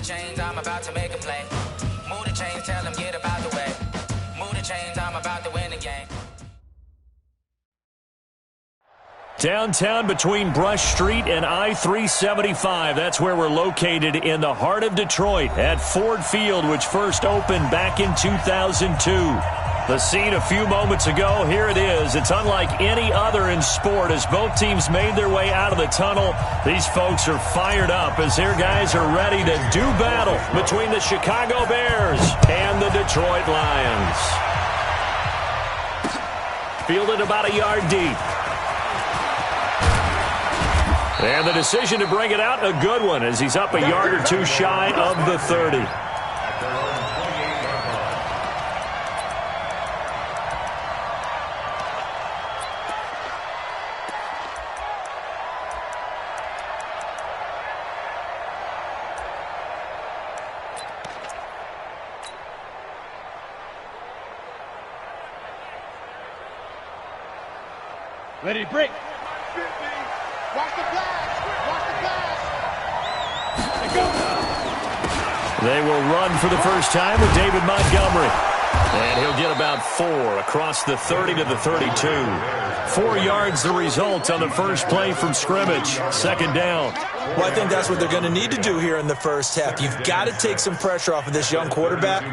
the chains, I'm about to make a play. Move the chains, tell them get about the way. Move the chains, I'm about to win the game. Downtown between Brush Street and I-375. That's where we're located in the heart of Detroit at Ford Field, which first opened back in 2002. The scene a few moments ago, here it is. It's unlike any other in sport as both teams made their way out of the tunnel. These folks are fired up as their guys are ready to do battle between the Chicago Bears and the Detroit Lions. Fielded about a yard deep. And the decision to bring it out, a good one, as he's up a yard or two shy of the 30. Ready to break. Watch the flash! Watch the flash! They will run for the first time with David Montgomery. And he'll get about 4 across the 30 to the 32. 4 yards the result on the first play from scrimmage. Second down. Well, I think that's what they're going to need to do here in the first half. You've got to take some pressure off of this young quarterback,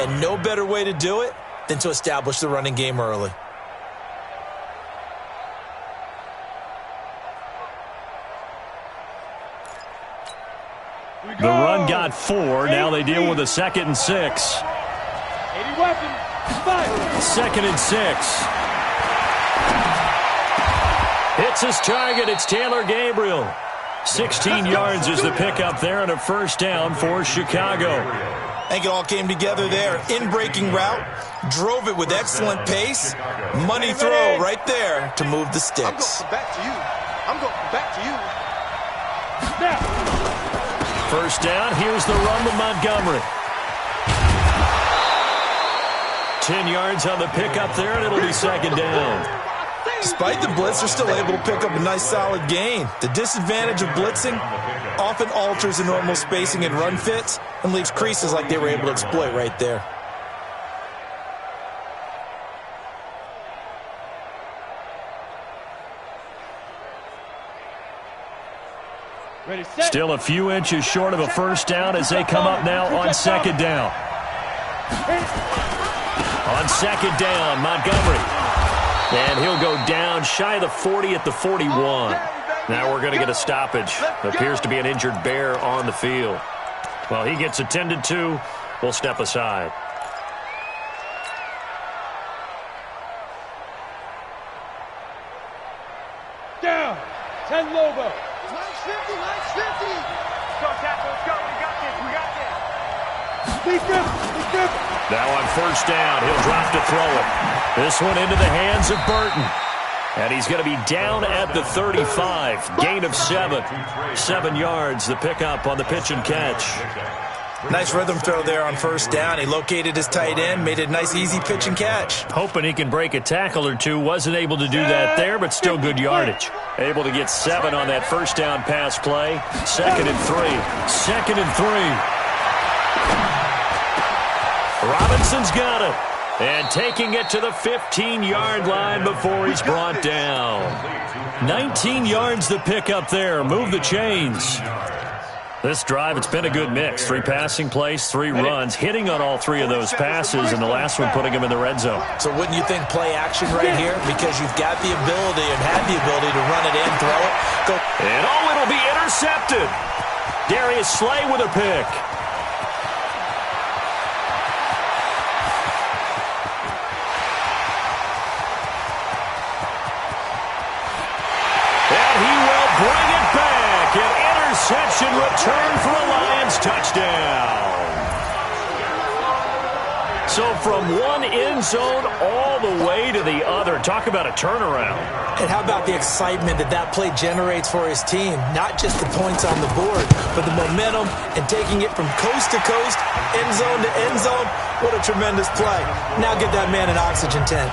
and no better way to do it than to establish the running game early. The run got 4. Now they deal with a 2nd and 6. 80 weapons. 2nd and 6. Hits his target. It's Taylor Gabriel. 16 yards is the pickup there and a first down for Chicago. I think it all came together there. In-breaking route. Drove it with excellent pace. Money throw right there to move the sticks. I'm going back to you. I'm going back to you. Now. First down, here's the run with Montgomery. 10 yards on the pickup there, and it'll be second down. Despite the blitz, they're still able to pick up a nice solid gain. The disadvantage of blitzing often alters the normal spacing and run fits and leaves creases like they were able to exploit right there. Ready, set. Still a few inches short of a first down as they come up now on second down. On second down, Montgomery. And he'll go down shy of the 40 at the 41. Now we're going to get a stoppage. Appears to be an injured Bear on the field. Well, he gets attended to. We'll step aside. Down. 10 Lobo. Nice 50, nice 50. Let's go, tackle. Let's go. We got this. Lead grip. Now on first down, he'll drop to throw it. This one into the hands of Burton. And he's going to be down at the 35. Gain of 7. 7 yards, the pickup on the pitch and catch. Nice rhythm throw there on first down. He located his tight end, made it a nice, easy pitch and catch. Hoping he can break a tackle or two. Wasn't able to do that there, but still good yardage. Able to get 7 on that first down pass play. 2nd and 3. 2nd and 3. Robinson's got it. And taking it to the 15-yard line before he's brought down. 19 yards the pickup there. Move the chains. This drive, it's been a good mix. 3 passing plays, 3 runs, hitting on all 3 of those passes, and the last one putting him in the red zone. So wouldn't you think play action right here? Because you've got the ability and had the ability to run it in, throw it, go. And oh, it'll be intercepted. Darius Slay with a pick. Interception return for a Lions touchdown. So from one end zone all the way to the other. Talk about a turnaround. And how about the excitement that play generates for his team? Not just the points on the board, but the momentum and taking it from coast to coast, end zone to end zone. What a tremendous play. Now get that man an oxygen tent.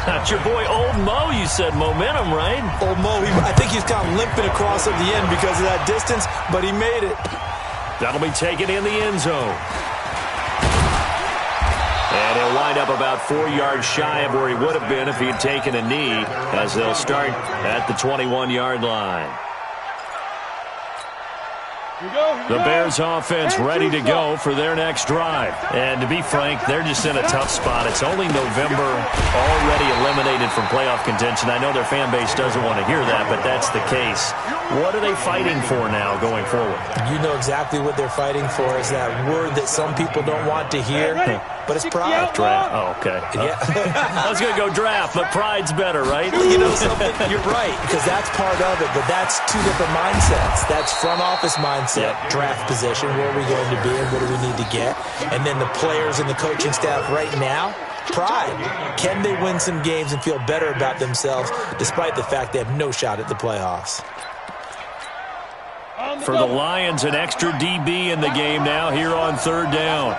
That's your boy Old Mo. You said momentum, right? Old Mo, I think he's kind of limping across at the end because of that distance, but he made it. That'll be taken in the end zone. And he'll wind up about 4 yards shy of where he would have been if he had taken a knee, as they'll start at the 21-yard line. The Bears offense ready to go for their next drive. And to be frank, they're just in a tough spot. It's only November, already eliminated from playoff contention. I know their fan base doesn't want to hear that, but that's the case. What are they fighting for now going forward? You know exactly what they're fighting for is that word that some people don't want to hear, but it's pride. Draft. Oh, okay. Yeah. I was going to go draft, but pride's better, right? You know something? You're right, because that's part of it, but that's two different mindsets. That's front office mindset, draft position, where are we going to be and what do we need to get? And then the players and the coaching staff right now, pride. Can they win some games and feel better about themselves despite the fact they have no shot at the playoffs? For the Lions, an extra DB in the game now here on 3rd down.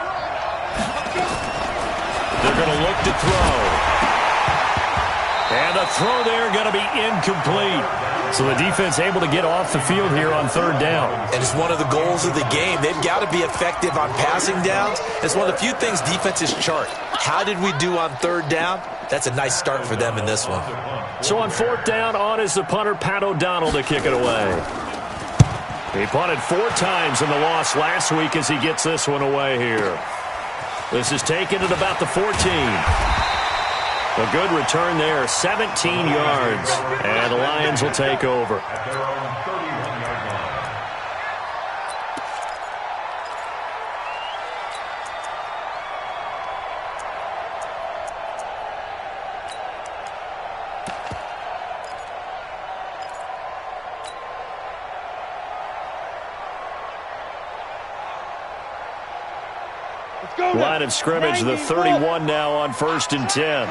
They're going to look to throw. And the throw there going to be incomplete. So the defense able to get off the field here on 3rd down. And it's one of the goals of the game. They've got to be effective on passing downs. It's one of the few things defenses chart. How did we do on 3rd down? That's a nice start for them in this one. So on 4th down, on is the punter, Pat O'Donnell, to kick it away. He punted 4 times in the loss last week as he gets this one away here. This is taken at about the 14. A good return there, 17 yards. And the Lions will take over. Line of scrimmage, the 31 now on 1st and 10.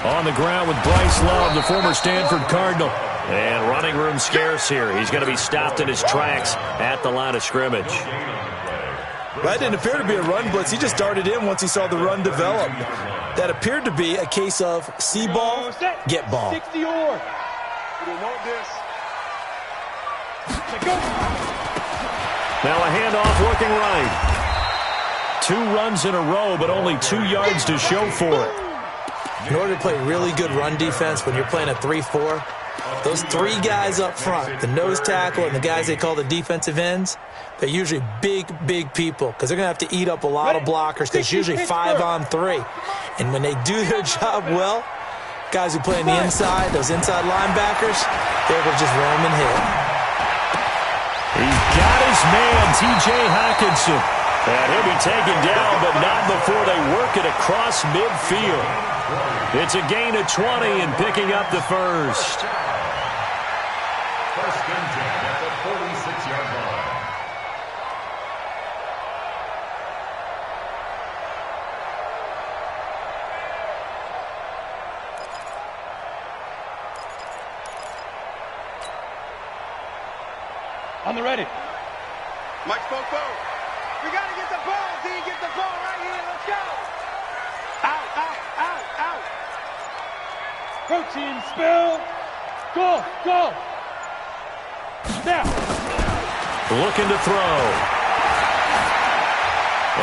On the ground with Bryce Love, the former Stanford Cardinal. And running room scarce here. He's going to be stopped in his tracks at the line of scrimmage. That didn't appear to be a run blitz. He just darted in once he saw the run develop. That appeared to be a case of see ball, get ball. 60 or. We don't want this. Now a handoff looking right. 2 runs in a row, but only 2 yards to show for it. In order to play really good run defense when you're playing a 3-4, those 3 guys up front, the nose tackle and the guys they call the defensive ends, they're usually big, big people because they're going to have to eat up a lot of blockers because it's usually 5 on 3. And when they do their job well, guys who play on the inside, those inside linebackers, they're able to just roam and hit. He's got his man, T.J. Hockenson. And he'll be taken down, but not before they work it across midfield. It's a gain of 20 and picking up the first. First and 10 at the 46-yard line. On the ready. Mike Popo. We got to get the ball, D. Get the ball right here. Let's go. Out, out, out, out. Protein spill. Go, go. Now. Looking to throw.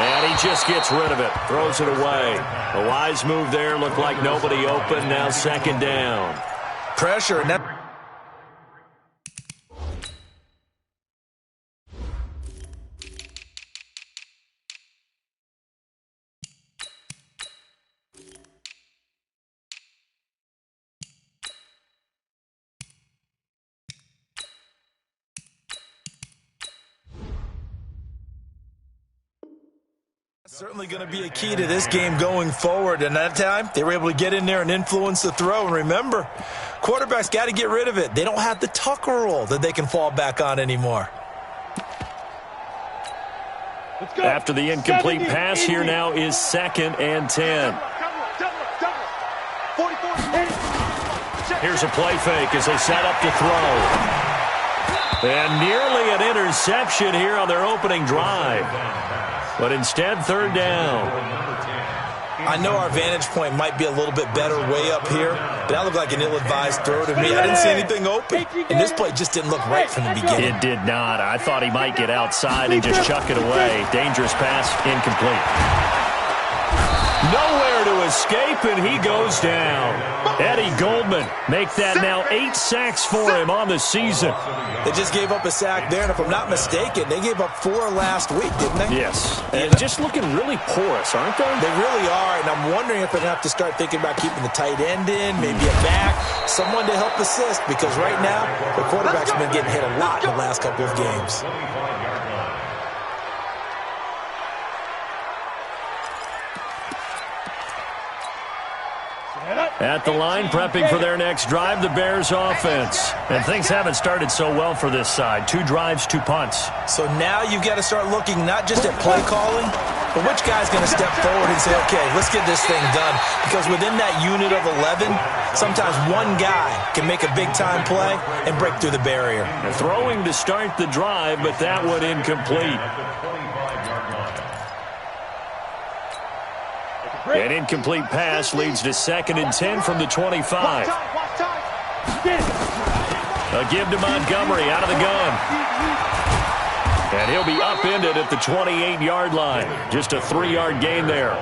And he just gets rid of it. Throws it away. A wise move there. Looked like nobody open. Now 2nd down. Pressure. Now certainly going to be a key to this game going forward. And that time, they were able to get in there and influence the throw. And remember, quarterbacks got to get rid of it. They don't have the Tucker roll that they can fall back on anymore. After the incomplete pass, here now is 2nd and 10. Here's a play fake as they set up to throw. And nearly an interception here on their opening drive. But instead, 3rd down. I know our vantage point might be a little bit better way up here, but that looked like an ill-advised throw to me. I didn't see anything open, and this play just didn't look right from the beginning. It did not. I thought he might get outside and just chuck it away. Dangerous pass, incomplete. Nowhere to escape, and he goes down. Eddie Goldman make that now 8 sacks for him on the season. They just gave up a sack there, and if I'm not mistaken, they gave up 4 last week, didn't they? Yes, and just looking really porous, aren't they? They really are, and I'm wondering if they're going to have to start thinking about keeping the tight end in, maybe a back, someone to help assist, because right now, the quarterback's been getting hit a lot in the last couple of games. At the line, prepping for their next drive, the Bears offense. And things haven't started so well for this side. 2 drives, 2 punts. So now you've got to start looking not just at play calling, but which guy's going to step forward and say, okay, let's get this thing done. Because within that unit of 11, sometimes one guy can make a big-time play and break through the barrier. Throwing to start the drive, but that one incomplete. An incomplete pass leads to 2nd and 10 from the 25. A give to Montgomery out of the gun. And he'll be upended at the 28-yard line. Just a 3-yard gain there.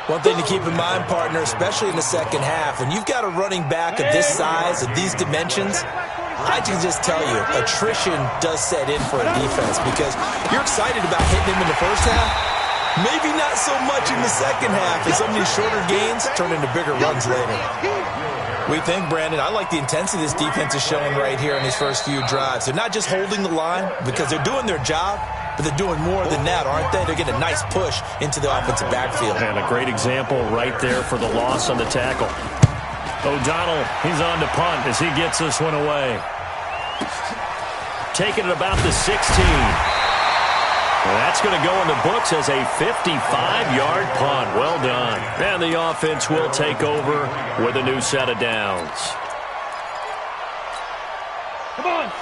One thing to keep in mind, partner, especially in the second half, when you've got a running back of this size, of these dimensions, I can just tell you, attrition does set in for a defense because you're excited about hitting him in the first half. Maybe not so much in the second half, and some of these shorter gains turn into bigger runs later. We think, Brandon, I like the intensity this defense is showing right here in these first few drives. They're not just holding the line because they're doing their job, but they're doing more than that, aren't they? They're getting a nice push into the offensive backfield. And a great example right there for the loss on the tackle. O'Donnell, he's on to punt as he gets this one away. Taking it about the 16. Well, that's going to go in the books as a 55-yard punt. Well done. And the offense will take over with a new set of downs.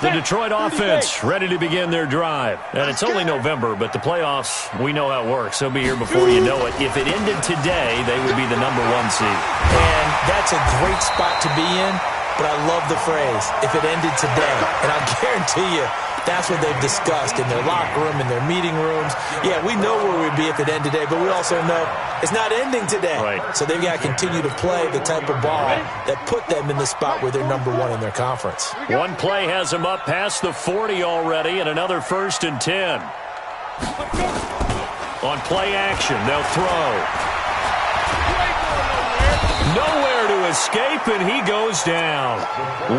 The Detroit offense ready to begin their drive. And it's only November, but the playoffs, we know how it works. They'll be here before you know it. If it ended today, they would be the #1 seed. And that's a great spot to be in, but I love the phrase, if it ended today. And I'll guarantee you, that's what they've discussed in their locker room, in their meeting rooms. Yeah, we know where we'd be if it ended today, but we also know it's not ending today. Right. So they've got to continue to play the type of ball that put them in the spot where they're #1 in their conference. One play has them up past the 40 already, and another 1st and 10. On play action, they'll throw. Nowhere to escape, and he goes down.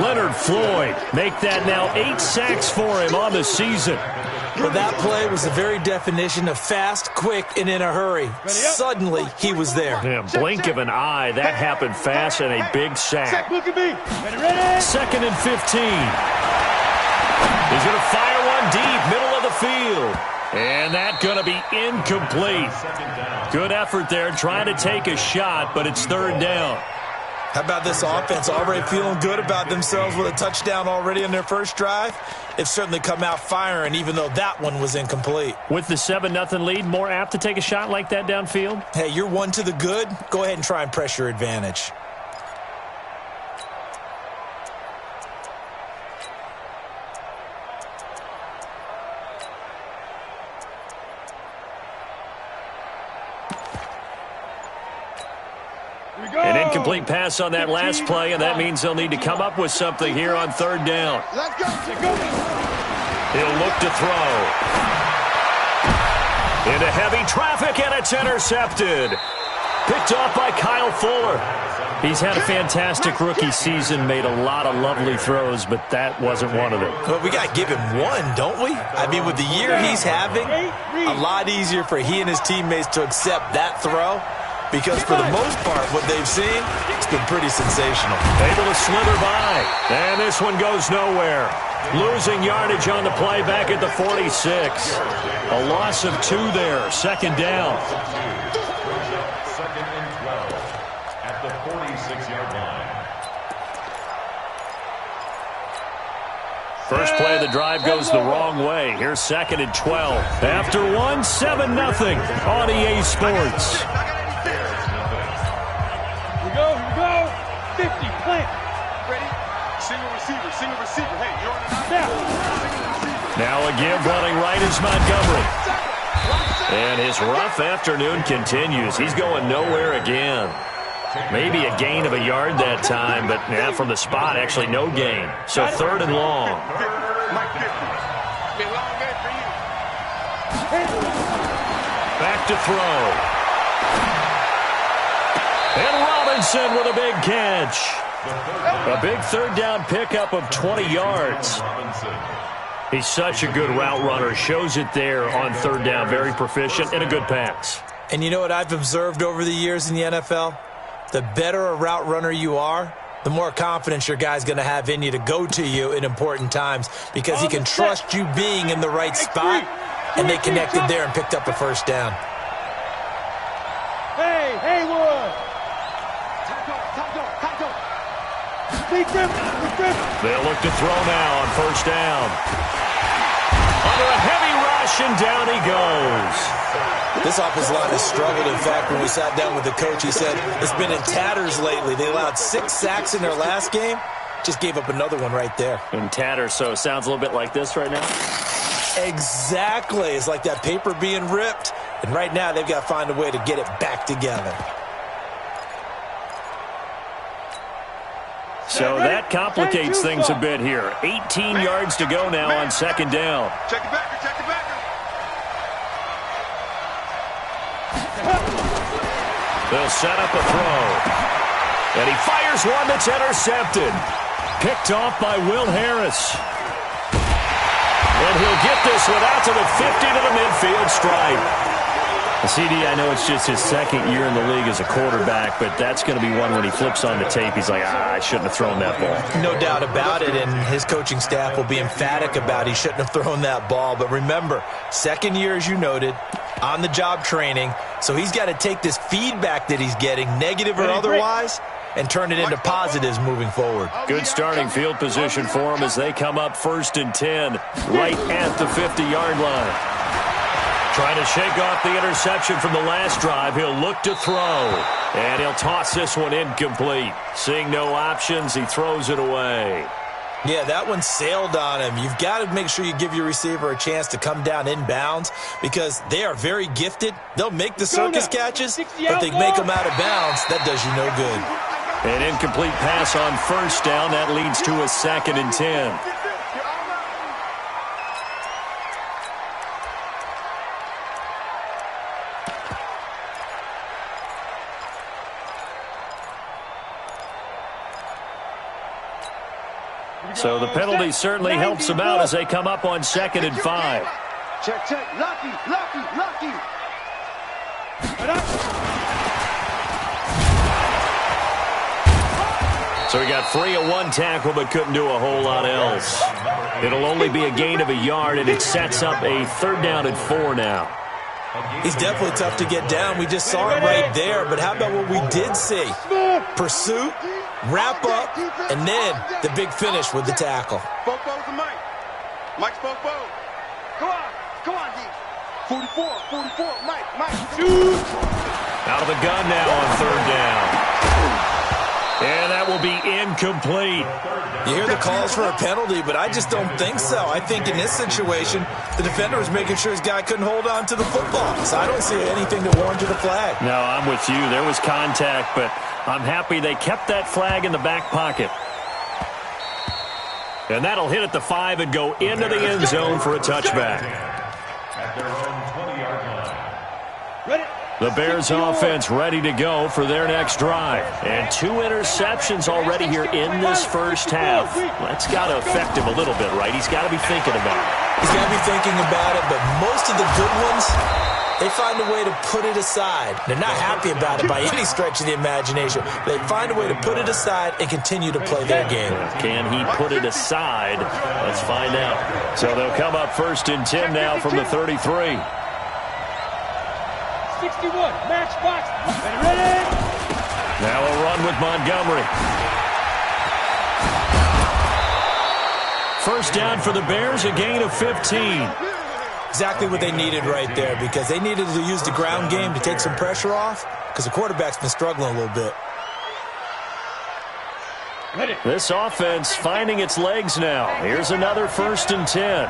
Leonard Floyd make that now 8 sacks for him on the season. Well, that play was the very definition of fast, quick, and in a hurry. Suddenly, he was there. Yeah, blink of an eye, that happened fast, and a big sack. Look at me. Ready? 2nd and 15. He's going to fire one deep, middle of the field. And that's going to be incomplete. Good effort there, trying to take a shot, but it's 3rd down. How about this offense already feeling good about themselves with a touchdown already in their first drive? They've certainly come out firing, even though that one was incomplete. With the 7-0 lead, more apt to take a shot like that downfield? Hey, you're 1 to the good. Go ahead and try and press your advantage. An incomplete pass on that last play, and that means they'll need to come up with something here on 3rd down. Let's go. He'll look to throw. Into heavy traffic, and it's intercepted. Picked off by Kyle Fuller. He's had a fantastic rookie season, made a lot of lovely throws, but that wasn't one of them. Well, we got to give him one, don't we? I mean, with the year he's having, a lot easier for he and his teammates to accept that throw. Because for the most part, what they've seen, it's been pretty sensational. Able to slither by. And this one goes nowhere. Losing yardage on the play back at the 46. A loss of 2 there. 2nd down. 2nd and 12 at the 46-yard line. First play of the drive goes the wrong way. Here's 2nd and 12. After one, 7-0 on EA Sports. 50, plant. Ready? Single receiver, single receiver. Hey, you're on an Now. Now a give running right is Montgomery. And his rough afternoon continues. He's going nowhere again. Maybe a gain of a yard that time, but from the spot, actually no gain. So 3rd and long. Mike 50. Be a long day for you. Back to throw. And Robinson with a big catch. A big 3rd down pickup of 20 yards. He's such a good route runner. Shows it there on 3rd down. Very proficient and a good pass. And you know what I've observed over the years in the NFL? The better a route runner you are, the more confidence your guy's going to have in you to go to you in important times because he can trust you being in the right spot, and they connected there and picked up a 1st down. Hey, Haywood. They'll look to throw now on 1st down. Under a heavy rush, and down he goes. This offensive line has struggled. In fact, when we sat down with the coach, he said it's been in tatters lately. They allowed 6 sacks in their last game. Just gave up another one right there. In tatters, so it sounds a little bit like this right now? Exactly. It's like that paper being ripped. And right now, they've got to find a way to get it back together. So that complicates things a bit here. 18 yards to go now on 2nd down. Check the backer, check the backer. They'll set up a throw. And he fires one that's intercepted. Picked off by Will Harris. And he'll get this one out to the 50 to the midfield stripe. CD, I know it's just his 2nd year in the league as a quarterback, but that's going to be one when he flips on the tape. He's like, I shouldn't have thrown that ball. No doubt about it, and his coaching staff will be emphatic about he shouldn't have thrown that ball. But remember, 2nd year, as you noted, on-the-job training, so he's got to take this feedback that he's getting, negative or otherwise, and turn it into positives moving forward. Good starting field position for him as they come up 1st and 10, right at the 50-yard line. Trying to shake off the interception from the last drive. He'll look to throw. And he'll toss this one incomplete. Seeing no options, he throws it away. Yeah, that one sailed on him. You've got to make sure you give your receiver a chance to come down inbounds because they are very gifted. They'll make the circus catches, but if they make them out of bounds, that does you no good. An incomplete pass on 1st down. That leads to a 2nd and 10. So the penalty certainly helps them out as they come up on 2nd and 5. Check, check. Lucky. So he got free of 1 tackle but couldn't do a whole lot else. It'll only be a gain of a yard, and it sets up a 3rd down and 4 now. He's definitely tough to get down. We just saw it right there, but how about what we did see? Pursuit, wrap up, and then the big finish with the tackle. Fofo's and Mike. Mike's Fofo. Come on, D. 44, Mike. Shoot. Out of the gun now on 3rd down. And that will be incomplete. You hear the calls for a penalty, but I just don't think so. I think in this situation, the defender was making sure his guy couldn't hold on to the football. So I don't see anything that warranted a flag. No, I'm with you. There was contact, but I'm happy they kept that flag in the back pocket. And that'll hit at the 5 and go into the end zone for a touchback. At their own 20-yard line. Ready? The Bears offense ready to go for their next drive. And 2 interceptions already here in this first half. That's got to affect him a little bit, right? He's got to be thinking about it. He's got to be thinking about it, but most of the good ones, they find a way to put it aside. They're not happy about it by any stretch of the imagination. They find a way to put it aside and continue to play their game. Can he put it aside? Let's find out. So they'll come up 1st and 10 now from the 33. 61, matchbox, ready? Now a run with Montgomery. 1st down for the Bears, a gain of 15. Exactly what they needed right there because they needed to use the ground game to take some pressure off because the quarterback's been struggling a little bit. This offense finding its legs now. Here's another 1st and 10.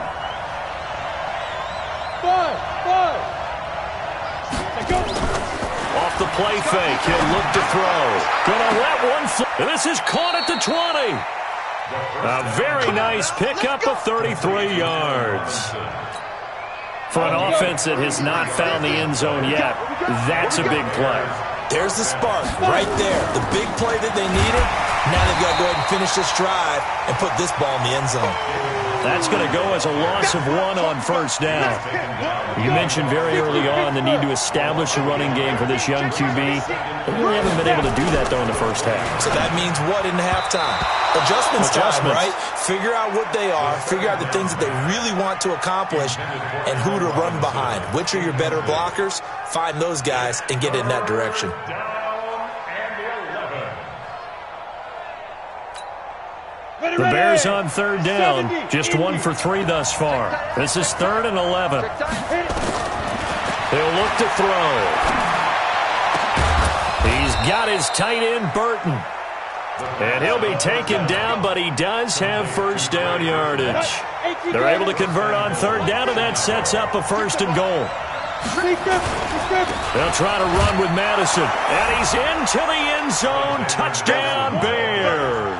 Off the play fake, he'll look to throw. Gonna let one fly. This is caught at the 20. A very nice pickup of 33 yards. For an offense that has not found the end zone yet, that's a big play. There's the spark right there. The big play that they needed. Now they've got to go ahead and finish this drive and put this ball in the end zone. That's going to go as a loss of 1 on 1st down. You mentioned very early on the need to establish a running game for this young QB. They really haven't been able to do that, though, in the first half. So that means what in halftime? Adjustments time, right? Figure out what they are, figure out the things that they really want to accomplish, and who to run behind. Which are your better blockers? Find those guys and get in that direction. The Bears on 3rd down, just 1 for 3 thus far. This is 3rd and 11. He'll look to throw. He's got his tight end, Burton. And he'll be taken down, but he does have 1st down yardage. They're able to convert on 3rd down, and that sets up a 1st and goal. They'll try to run with Madison. And he's into the end zone. Touchdown, Bears.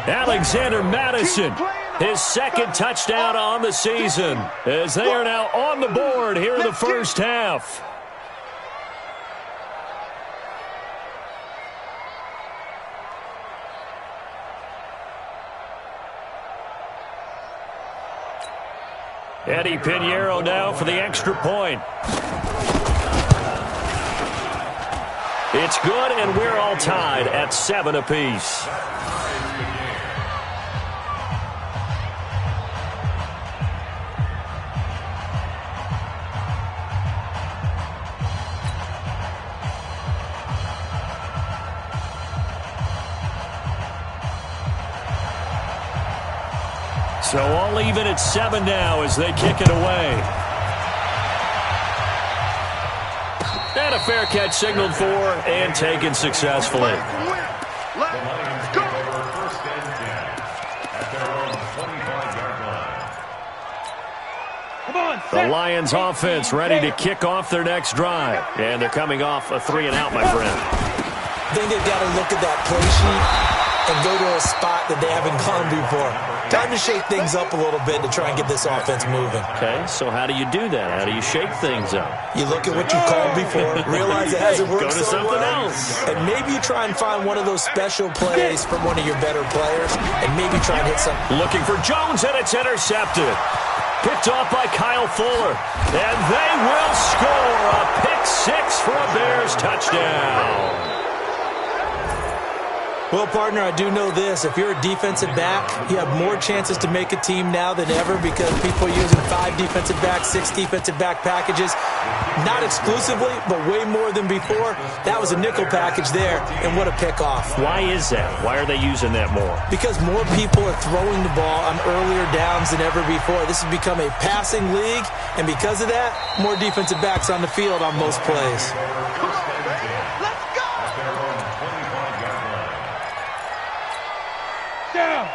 Alexander Madison, his 2nd touchdown on the season, as they are now on the board here in the first half. Eddie Pinheiro now for the extra point. It's good, and we're all tied at 7 apiece. So all even at 7 now as they kick it away. And a fair catch signaled for and taken successfully. The Lions offense ready to kick off their next drive. And they're coming off a 3-and-out, my friend. I think they've got to look at that play sheet and go to a spot that they haven't gone before. Time to shake things up a little bit to try and get this offense moving. Okay, so how do you do that? How do you shake things up? You look at what you called before, realize it hasn't worked Go to so something well, else. and maybe you try and find one of those special plays from one of your better players, and maybe try and hit something. Looking for Jones, and it's intercepted. Picked off by Kyle Fuller. And they will score a pick-6 for a Bears touchdown. Well, partner, I do know this. If you're a defensive back, you have more chances to make a team now than ever because people are using 5 defensive backs, 6 defensive back packages. Not exclusively, but way more than before. That was a nickel package there, and what a pickoff. Why is that? Why are they using that more? Because more people are throwing the ball on earlier downs than ever before. This has become a passing league, and because of that, more defensive backs on the field on most plays.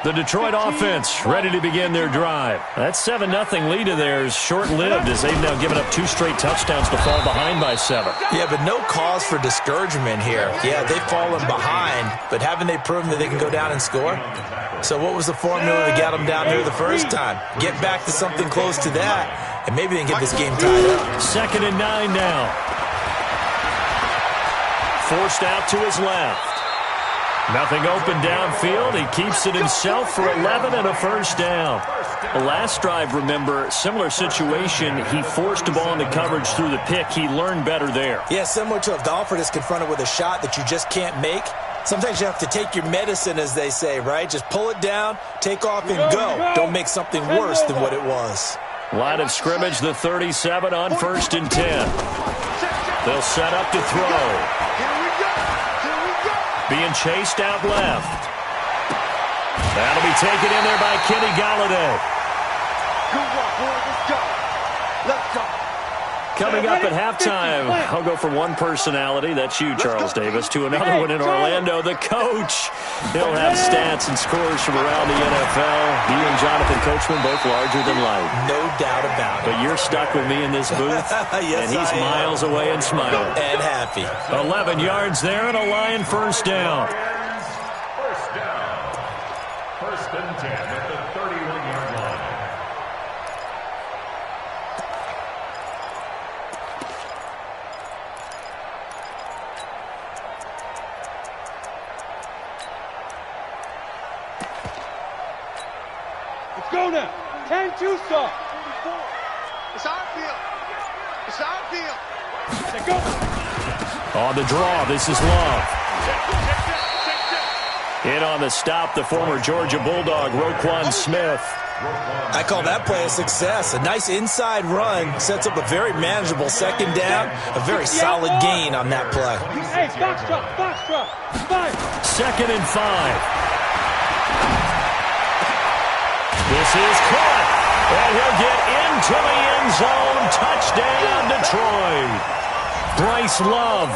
The Detroit offense ready to begin their drive. That 7-0 lead of theirs short-lived as they've now given up 2 straight touchdowns to fall behind by 7. Yeah, but no cause for discouragement here. Yeah, they've fallen behind, but haven't they proven that they can go down and score? So what was the formula that got them down there the first time? Get back to something close to that, and maybe they can get this game tied up. 2nd and 9 now. Forced out to his left. Nothing open downfield. He keeps it himself for 11 and a first down. The last drive, remember, similar situation. He forced the ball into coverage through the pick. He learned better there. Yeah, similar to a golfer that's confronted with a shot that you just can't make. Sometimes you have to take your medicine, as they say, right? Just pull it down, take off, and go. Don't make something worse than what it was. Line of scrimmage, the 37 on 1st and 10. They'll set up to throw. Being chased out left. That'll be taken in there by Kenny Galladay. Coming up at halftime, I'll go from one personality, that's you, Charles Davis, to another one in Orlando, the coach. He'll have stats and scores from around the NFL. He and Jonathan Coachman both larger than life. No doubt about it. But you're stuck with me in this booth, yes, and he's miles away and smiling. And happy. 11 yards there and a Lion first down. First down. First and 10 at the 31-yard line. Let's go now. 10-2 start. It's our field. It's our field. Let's go. On the draw, this is Love. In on the stop, the former Georgia Bulldog, Roquan Smith. I call that play a success. A nice inside run sets up a very manageable second down. A very solid gain on that play. Hey, box drop. 5. 2nd and 5. This is caught. And he'll get into the end zone. Touchdown, Detroit. Bryce Love,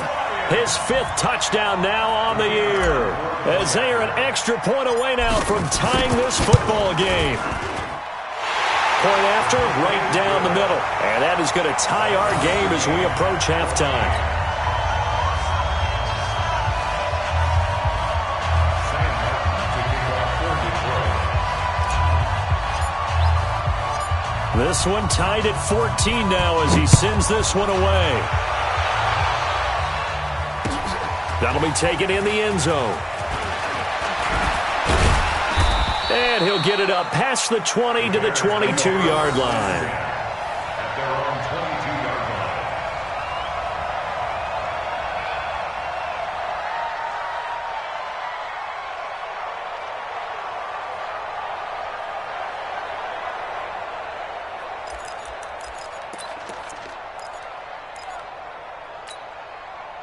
his 5th touchdown now on the year, as they are an extra point away now from tying this football game. Point after, right down the middle. And that is going to tie our game as we approach halftime. This one tied at 14 now as he sends this one away. That'll be taken in the end zone. And he'll get it up past the 20 to the 22-yard line. At their own 22-yard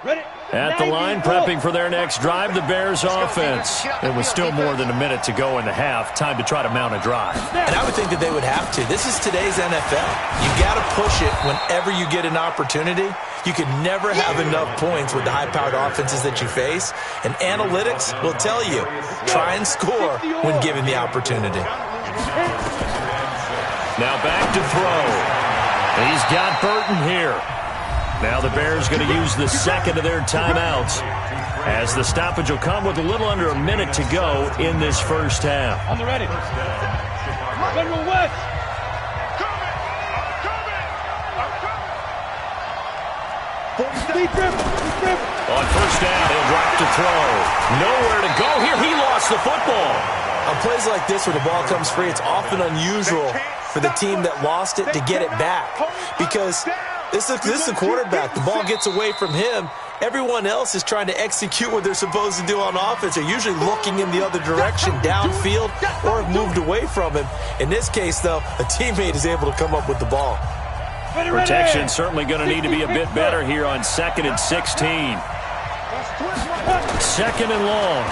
line. Ready? At the line, prepping for their next drive, the Bears offense. It was still more than a minute to go in the half. Time to try to mount a drive. And I would think that they would have to. This is today's NFL. You got to push it whenever you get an opportunity. You can never have enough points with the high-powered offenses that you face. And analytics will tell you, try and score when given the opportunity. Now back to throw. He's got Burton here. Now the Bears going to use the second of their timeouts, as the stoppage will come with a little under a minute to go in this first half. On the ready. Federal West. On first down, he'll drop to throw. Nowhere to go here. He lost the football. On plays like this where the ball comes free, it's often unusual for the team that lost it to get it back, because this is a quarterback. The ball gets away from him. Everyone else is trying to execute what they're supposed to do on offense. They're usually looking in the other direction, downfield, or have moved away from him. In this case, though, a teammate is able to come up with the ball. Protection certainly going to need to be a bit better here on 2nd and 16. 2nd and long.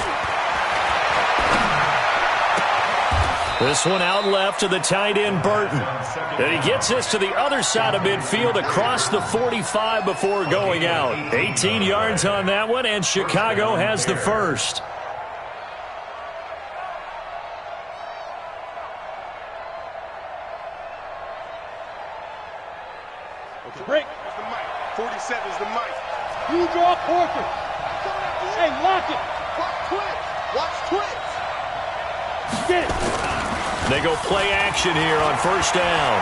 This one out left to the tight end, Burton. And he gets this to the other side of midfield across the 45 before going out. 18 yards on that one, and Chicago has the first. Break. That's the mic. 47 is the mic. You draw portrait. Hey, lock it. Watch twins. Get it. They go play action here on first down.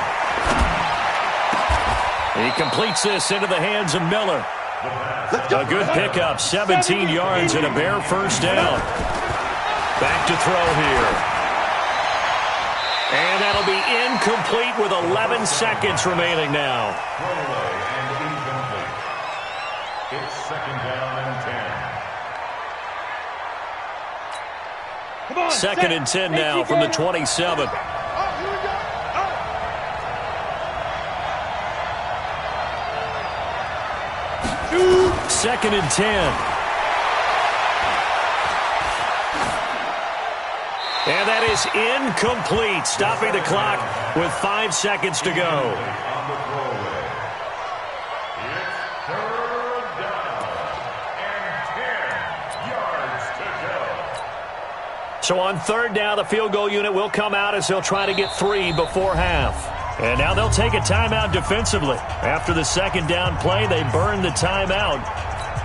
He completes this into the hands of Miller. A good pickup, 17 yards and a Bear first down. Back to throw here. And that'll be incomplete with 11 seconds remaining now. Throwaway and incomplete. It's 2nd down and 10. Come on. 2nd and 10 now from the 27. Second and 10. And that is incomplete, stopping the clock with 5 seconds to go. Third down and 10 yards to go. So on third down, the field goal unit will come out as they'll try to get 3 before half. And now they'll take a timeout defensively. After the second down play, they burn the timeout,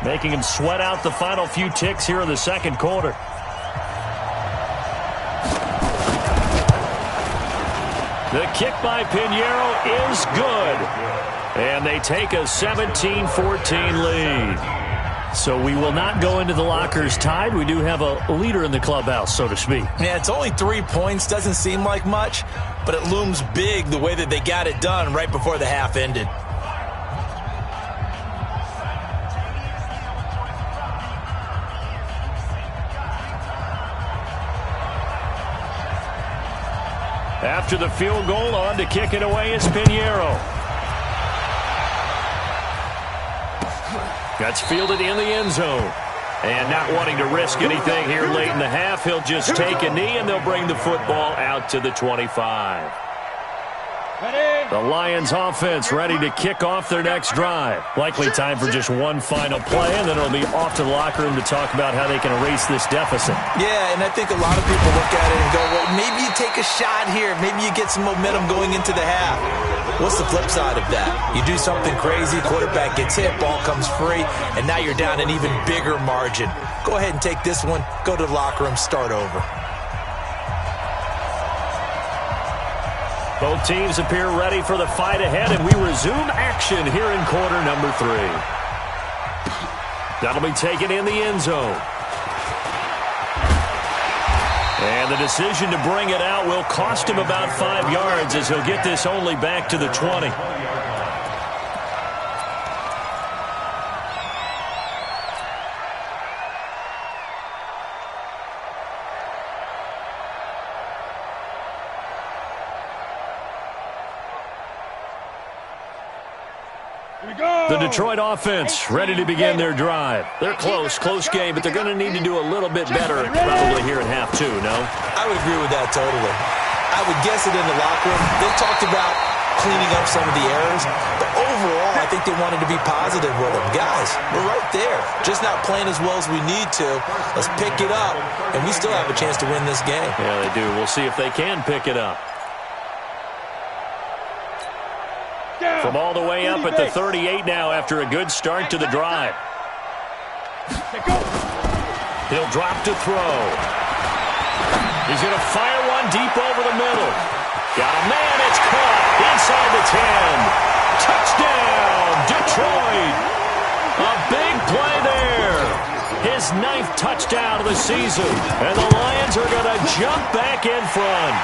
making them sweat out the final few ticks here in the second quarter. The kick by Pinheiro is good. And they take a 17-14 lead. So we will not go into the lockers tied. We do have a leader in the clubhouse, so to speak. Yeah, it's only 3 points. Doesn't seem like much, but it looms big the way that they got it done right before the half ended. After the field goal, on to kick it away is Pinheiro. That's fielded in the end zone. And not wanting to risk anything here late in the half, he'll just take a knee and they'll bring the football out to the 25. The Lions offense ready to kick off their next drive. Likely time for just one final play, and then it'll be off to the locker room to talk about how they can erase this deficit. Yeah, and I think a lot of people look at it and go, well, maybe you take a shot here. Maybe you get some momentum going into the half. What's the flip side of that? You do something crazy, quarterback gets hit, ball comes free, and now you're down an even bigger margin. Go ahead and take this one, go to the locker room, start over. Both teams appear ready for the fight ahead, and we resume action here in quarter number 3. That'll be taken in the end zone. And the decision to bring it out will cost him about 5 yards as he'll get this only back to the 20. The Detroit offense ready to begin their drive. They're close game, but they're going to need to do a little bit better probably here in half 2, no? I would agree with that totally. I would guess it in the locker room. They talked about cleaning up some of the errors, but overall, I think they wanted to be positive with them. Guys, we're right there. Just not playing as well as we need to. Let's pick it up, and we still have a chance to win this game. Yeah, they do. We'll see if they can pick it up. From all the way up at the 38 now after a good start to the drive. He'll drop to throw. He's going to fire one deep over the middle. Got a man, it's caught inside the 10. Touchdown, Detroit. A big play there. His 9th touchdown of the season. And the Lions are going to jump back in front.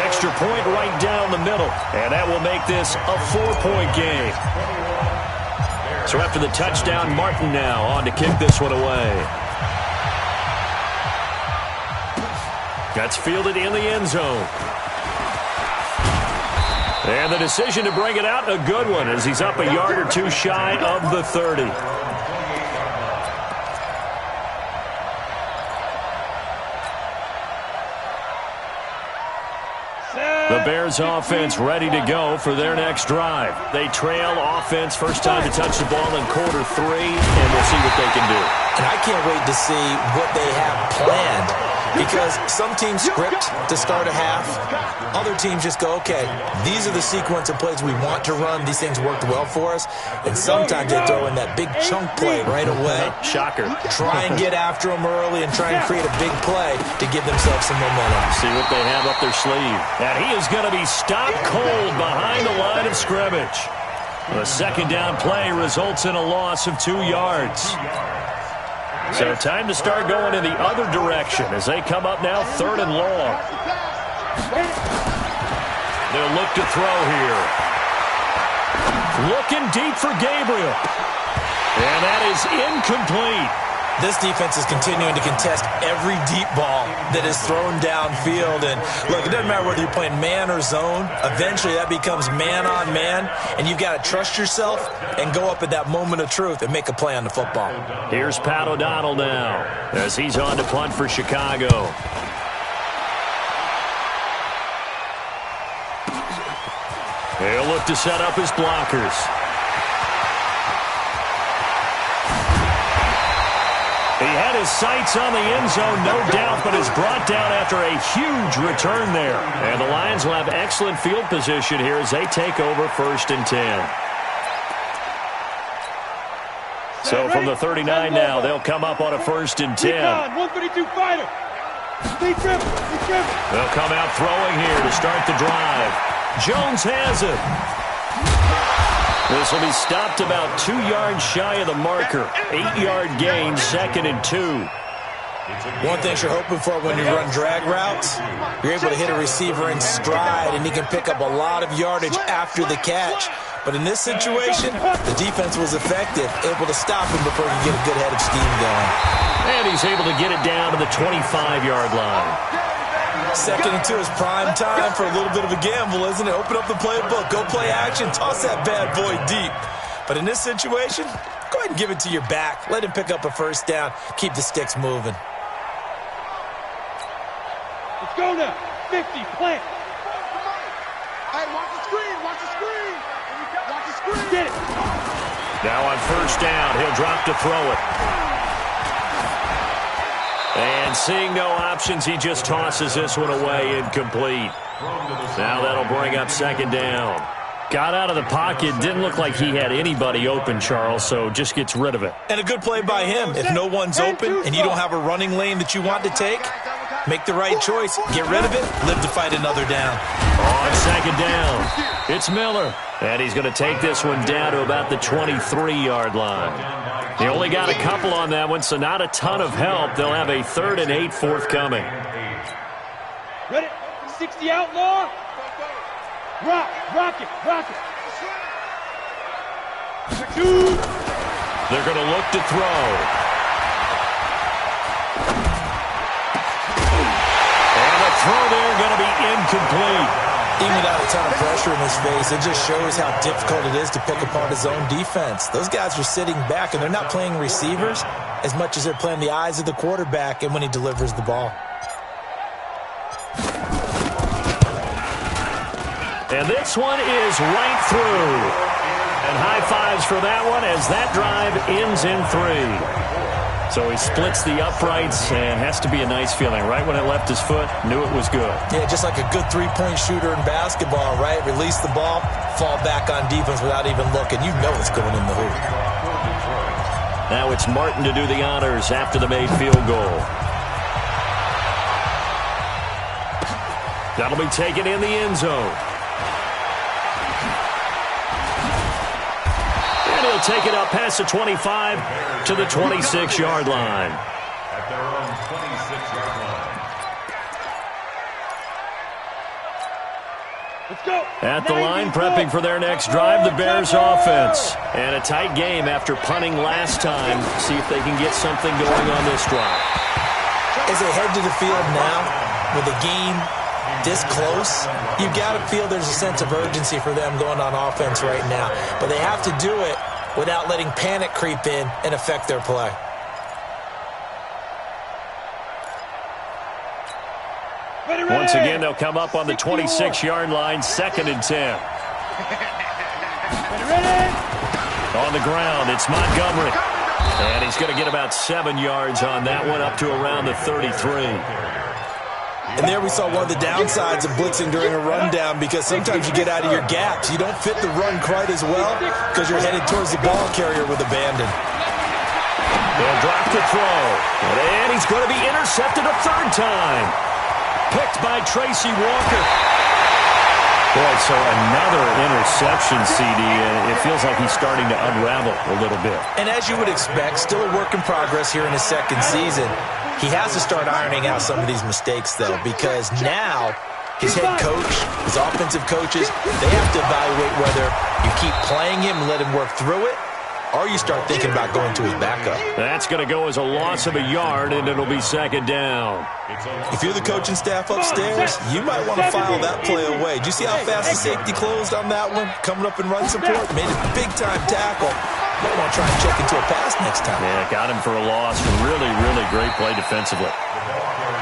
Extra point right down the middle, and that will make this a 4-point game. So after the touchdown, Martin now on to kick this one away. That's fielded in the end zone. And the decision to bring it out, a good one, as he's up a yard or two shy of the 30. The Bears offense ready to go for their next drive. They trail offense, first time to touch the ball in quarter 3, and we'll see what they can do. And I can't wait to see what they have planned, because some teams script to start a half. Other teams just go, okay, these are the sequence of plays we want to run. These things worked well for us. And sometimes they throw in that big chunk play right away. Shocker. Try and get after them early and try and create a big play to give themselves some momentum. See what they have up their sleeve. And he is going to be stopped cold behind the line of scrimmage. The second down play results in a loss of 2 yards. So time to start going in the other direction as they come up now 3rd and long. They'll look to throw here. Looking deep for Gabriel. And that is incomplete. This defense is continuing to contest every deep ball that is thrown downfield. And, look, it doesn't matter whether you're playing man or zone. Eventually, that becomes man-on-man, and you've got to trust yourself and go up at that moment of truth and make a play on the football. Here's Pat O'Donnell now as he's on to punt for Chicago. He'll look to set up his blockers. He had his sights on the end zone, no doubt, but is brought down after a huge return there. And the Lions will have excellent field position here as they take over 1st and 10. So from the 39 now, they'll come up on a 1st and 10. 132 fighter. They'll come out throwing here to start the drive. Jones has it. This will be stopped about 2 yards shy of the marker. 8-yard gain, 2nd and 2. One thing you're hoping for when you run drag routes, you're able to hit a receiver in stride, and he can pick up a lot of yardage after the catch. But in this situation, the defense was effective, able to stop him before he could get a good head of steam going. And he's able to get it down to the 25-yard line. 2nd and 2 is prime time for a little bit of a gamble, isn't it? Open up the playbook, go play action, toss that bad boy deep. But in this situation, go ahead and give it to your back. Let him pick up a 1st down, keep the sticks moving. Let's go now. 50, plant. Hey, watch the screen, watch the screen. Watch the screen. Get it. Now on 1st down, he'll drop to throw it. And seeing no options, he just tosses this one away, incomplete. Now that'll bring up 2nd down. Got out of the pocket, didn't look like he had anybody open, Charles, so just gets rid of it. And a good play by him. If no one's open and you don't have a running lane that you want to take, make the right choice. Get rid of it, live to fight another down. On 2nd down, it's Miller. And he's going to take this one down to about the 23-yard line. He only got a couple on that one, so not a ton of help. They'll have a 3rd and 8 forthcoming. Ready? 60 outlaw. Rock it. They're going to look to throw. And the throw there going to be incomplete. Even without a ton of pressure in his face, it just shows how difficult it is to pick apart his own defense. Those guys are sitting back, and they're not playing receivers as much as they're playing the eyes of the quarterback and when he delivers the ball. And this one is right through. And high fives for that one as that drive ends in 3. So he splits the uprights and has to be a nice feeling. Right when it left his foot, knew it was good. Yeah, just like a good three-point shooter in basketball, right? Release the ball, fall back on defense without even looking. You know it's going in the hoop. Now it's Martin to do the honors after the made field goal. That'll be taken in the end zone. He'll take it up past the 25 to the 26-yard line. At their own 26-yard line. Let's go. At the line, prepping for their next drive, the Bears offense. And a tight game after punting last time. See if they can get something going on this drive. As they head to the field now, with the game this close, you've got to feel there's a sense of urgency for them going on offense right now. But they have to do it without letting panic creep in and affect their play. Once again, they'll come up on the 26-yard line, 2nd and 10. On the ground, it's Montgomery. And he's going to get about 7 yards on that one, up to around the 33. And there we saw one of the downsides of blitzing during a rundown, because sometimes you get out of your gaps. You don't fit the run quite as well because you're headed towards the ball carrier with abandon. They'll drop to throw. And he's going to be intercepted a 3rd time. Picked by Tracy Walker. Boy, so another interception, CD. It feels like he's starting to unravel a little bit. And as you would expect, still a work in progress here in his 2nd season. He has to start ironing out some of these mistakes, though, because now his head coach, his offensive coaches, they have to evaluate whether you keep playing him and let him work through it, or you start thinking about going to his backup. That's going to go as a loss of a yard, and it'll be 2nd down. If you're the coaching staff upstairs, you might want to file that play away. Did you see how fast the safety closed on that one? Coming up in run support, made a big-time tackle. Might want to try and check into a pass next time. Yeah, got him for a loss. Really, really great play defensively.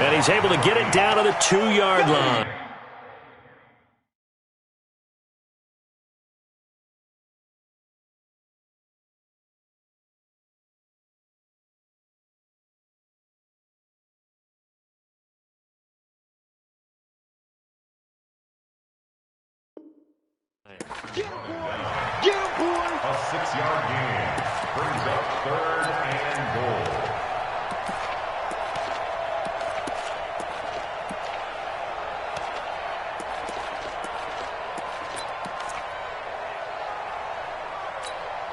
And he's able to get it down to the 2-yard line. Get him, boys! Get him, boys! A 6-yard gain.